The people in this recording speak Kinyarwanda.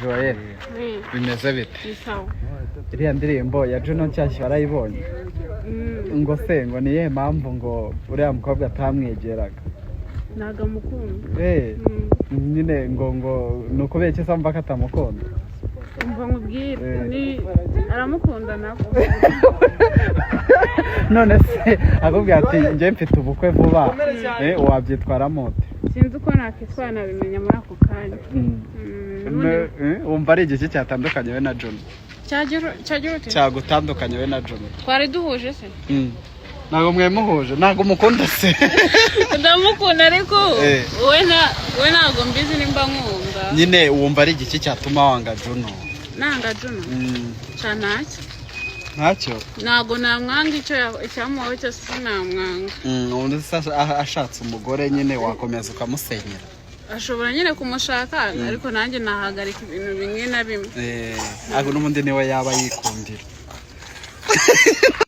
Joel bimeze bite Isawa. iriya ndirimbo ya Juno nshyashya barayibonye ngo se ngo niye mpamvu ngo uriya mukobwa atamwegeraga Naga mukunda. nyine ngo nuko beke samba katamukunda Umva nkubwire ni aramukunda nako. none se akubwira ati njye mfite ubukwe vuba wabyitwaramo ute Sinzi uko nakitwara nabimenya muri ako kanya. wumva ari igiki cyatandukanye we na Juno Cyagira uti cyagutandukanye we na Juno twari duhuje se ntabwo mwemuhuje ntabwo mukunda se ndamukunda ariko we ntabwo mbizi nimba nkunda nyine wumva ari igiki cyatuma wanga Juno nanga Juno ntacyo ntabwo namwanga icyamubaho cyose sinamwanga ubundi ashatse umugore nyine wakomeza ukamusenyera ashobora nyine kumushaka ariko nanjye nahagarika ibintu bimwe na bimwe n'ubundi niwe yaba yikundira